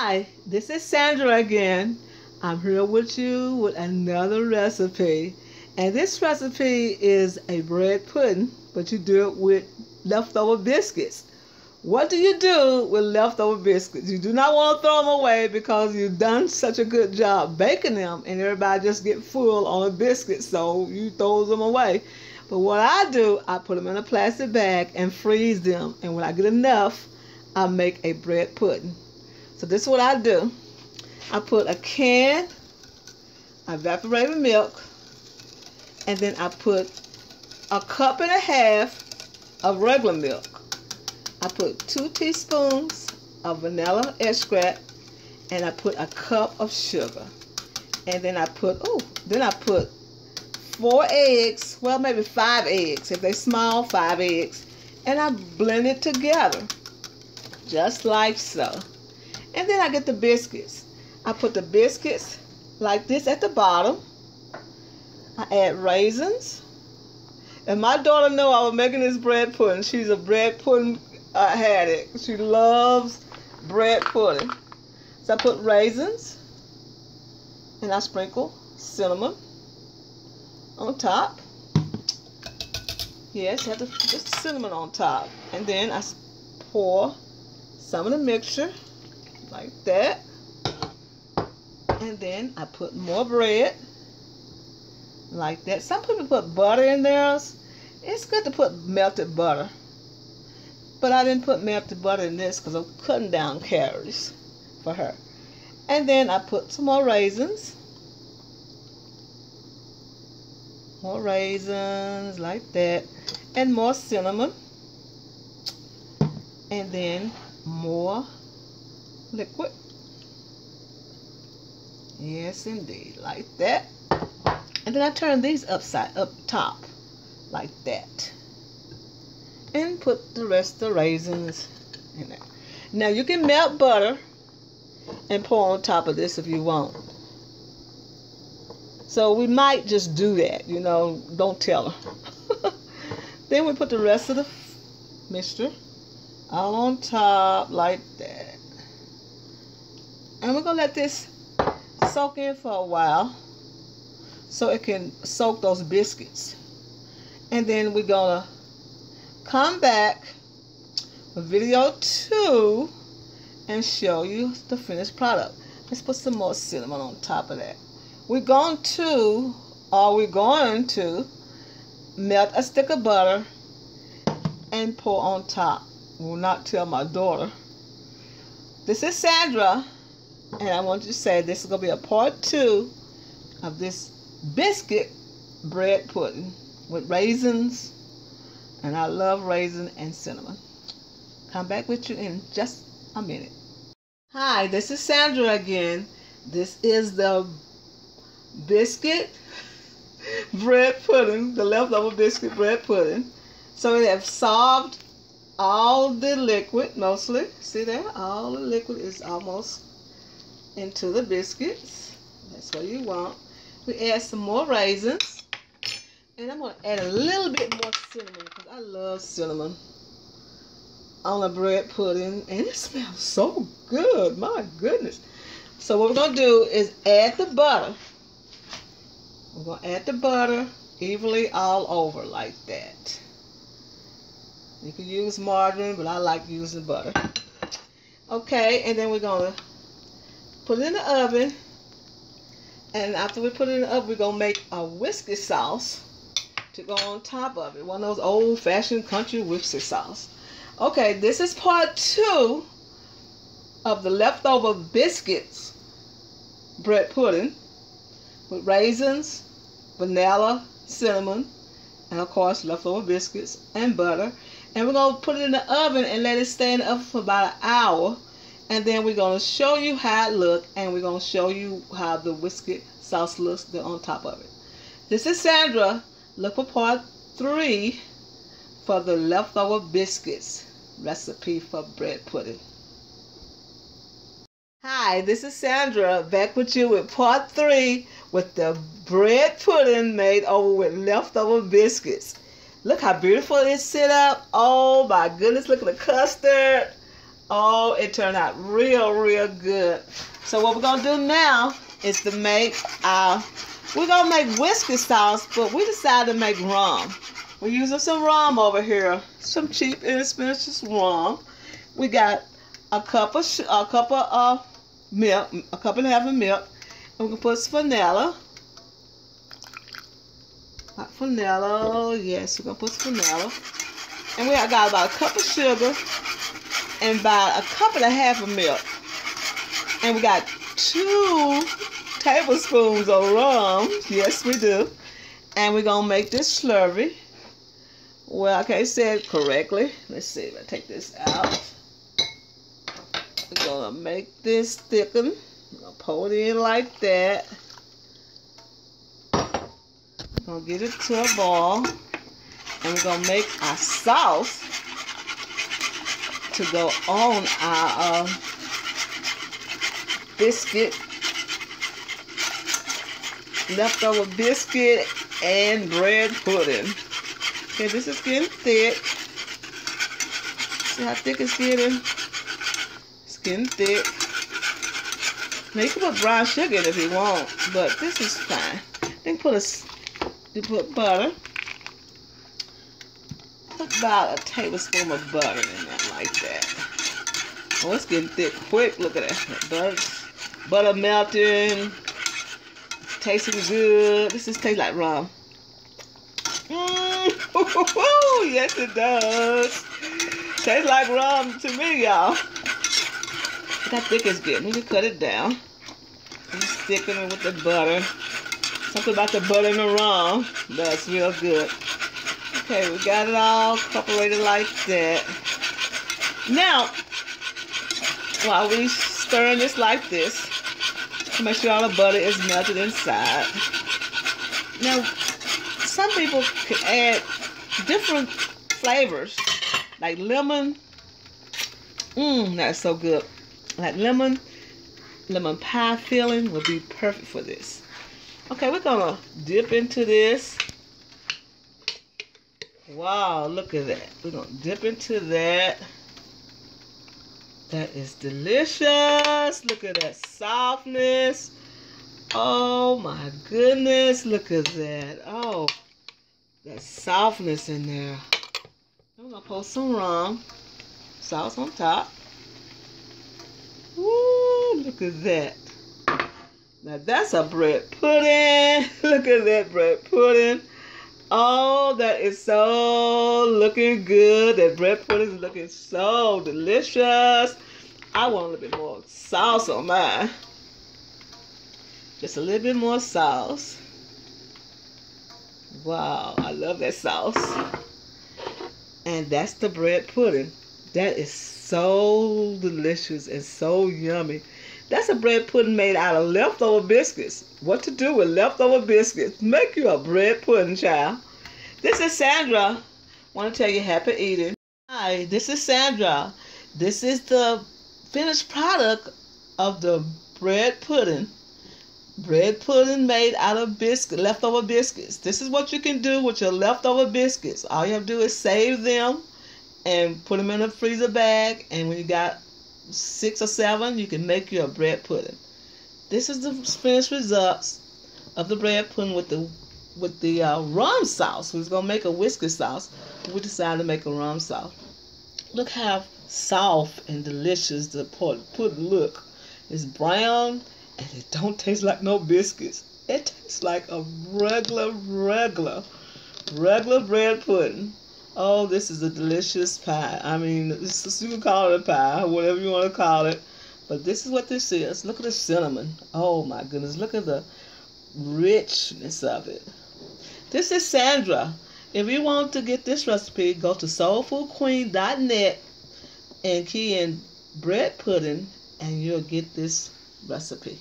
Hi, this is Sandra again. I'm here with you with another recipe. And this recipe is a bread pudding, but you do it with leftover biscuits. What do you do with leftover biscuits? You do not want to throw them away because you've done such a good job baking them and everybody just get full on the biscuits, so you throw them away. But what I do, I put them in a plastic bag and freeze them. And when I get enough, I make a bread pudding. So this is what I do. I put a can of evaporated milk, and then I put a cup and a half of regular milk. I put 2 teaspoons of vanilla extract, and I put a cup of sugar. And then I put 4 eggs, well maybe 5 eggs. If they're small, 5 eggs. And I blend it together, just like so. And then I get the biscuits. I put the biscuits like this at the bottom. I add raisins. And my daughter knew I was making this bread pudding. She's a bread pudding addict. She loves bread pudding. So I put raisins. And I sprinkle cinnamon on top. Yes, you have to put the cinnamon on top. And then I pour some of the mixture like that. And then I put more bread like that. Some people put butter in theirs. It's good to put melted butter, but I didn't put melted butter in this because I'm cutting down calories for her. And then I put some more raisins. More raisins like that. And more cinnamon. And then more liquid. Yes, indeed, like that. And then I turn these up top, like that. And put the rest of the raisins in there. Now you can melt butter and pour on top of this if you want. So we might just do that, you know, don't tell her. Then we put the rest of the mixture all on top like that. And we're going to let this soak in for a while so it can soak those biscuits. And then we're going to come back with video 2 and show you the finished product. Let's put some more cinnamon on top of that. We're going to melt a stick of butter and pour on top. Will not tell my daughter. This is Sandra, and I want you to say this is going to be a part 2 of this biscuit bread pudding with raisins, and I love raisin and cinnamon. Come back with you in just a minute. Hi, this is Sandra again. This is the biscuit bread pudding, the leftover biscuit bread pudding. So we have solved all the liquid mostly. See there? All the liquid is almost into the biscuits. That's what you want. We add some more raisins. And I'm going to add a little bit more cinnamon because I love cinnamon on a bread pudding. And it smells so good. My goodness. So what we're going to do is add the butter. We're going to add the butter evenly all over like that. You can use margarine, but I like using butter. Okay, and then we're going to put it in the oven. And after we put it in the oven, we're going to make a whiskey sauce to go on top of it. One of those old-fashioned country whiskey sauce. Okay, this is part 2 of the leftover biscuits bread pudding with raisins, vanilla, cinnamon, and of course leftover biscuits and butter. And we're going to put it in the oven and let it stay in the oven for about an hour. And then we're going to show you how it looks, and we're going to show you how the whiskey sauce looks on top of it. This is Sandra. Look for part 3 for the leftover biscuits recipe for bread pudding. Hi, this is Sandra, back with you with part 3 with the bread pudding made over with leftover biscuits. Look how beautiful it's set up. Oh my goodness, look at the custard. Oh, it turned out real good. So what we're gonna do now is to make we're gonna make whiskey sauce, but we decided to make rum. We're using some rum over here, some cheap, inexpensive rum. We got a cup of milk, a cup and a half of milk, and we're gonna put some vanilla. Not vanilla, yes, we're gonna put some vanilla. And we got about a cup of sugar and about a cup and a half of milk. And we got 2 tablespoons of rum. Yes, we do. And we're gonna make this slurry. Well, I can't say it correctly. Let's see if I take this out. We're gonna make this thicken. We're gonna pour it in like that. We're gonna get it to a boil. And we're gonna make our sauce to go on our biscuit, leftover biscuit and bread pudding. Okay, this is getting thick. See how thick it's getting? It's getting thick. Now you can put brown sugar in it if you want, but this is fine. Then you put butter. Put about a tablespoon of butter in there like that. Oh, it's getting thick quick. Look at that. Butter melting. Tasting good. This just tastes like rum. Yes, it does. Tastes like rum to me, y'all. Look how thick it's getting. We can cut it down. Just thicken it with the butter. Something about the butter and the rum. That's real good. Okay, we got it all incorporated like that. Now, while we stirring this like this, to make sure all the butter is melted inside. Now, some people can add different flavors, like lemon. That's so good. Like lemon pie filling would be perfect for this. Okay, we're gonna dip into this. Wow, look at that. We're gonna dip into that. That is delicious. Look at that softness. Oh my goodness, look at that. Oh, that softness in there. I'm gonna pour some rum sauce on top. Woo, look at that. Now that's a bread pudding. Look at that bread pudding. Oh, that is so looking good. That bread pudding is looking so delicious. I want a little bit more sauce on mine. Just a little bit more sauce. Wow, I love that sauce. And that's the bread pudding. That is so delicious and so yummy. That's a bread pudding made out of leftover biscuits. What to do with leftover biscuits? Make you a bread pudding, child. This is Sandra. Want to tell you happy eating. Hi, this is Sandra. This is the finished product of the bread pudding. Bread pudding made out of leftover biscuits. This is what you can do with your leftover biscuits. All you have to do is save them and put them in a freezer bag. And when you got 6 or 7, you can make you a bread pudding. This is the finished results of the bread pudding with the rum sauce. We was gonna make a whiskey sauce. We decided to make a rum sauce. Look how soft and delicious the pudding look. It's brown and it don't taste like no biscuits. It tastes like a regular bread pudding. Oh, this is a delicious pie. I mean, you can call it a pie, whatever you want to call it. But this is what this is. Look at the cinnamon. Oh my goodness. Look at the richness of it. This is Sandra. If you want to get this recipe, go to soulfoodqueen.net and key in bread pudding and you'll get this recipe.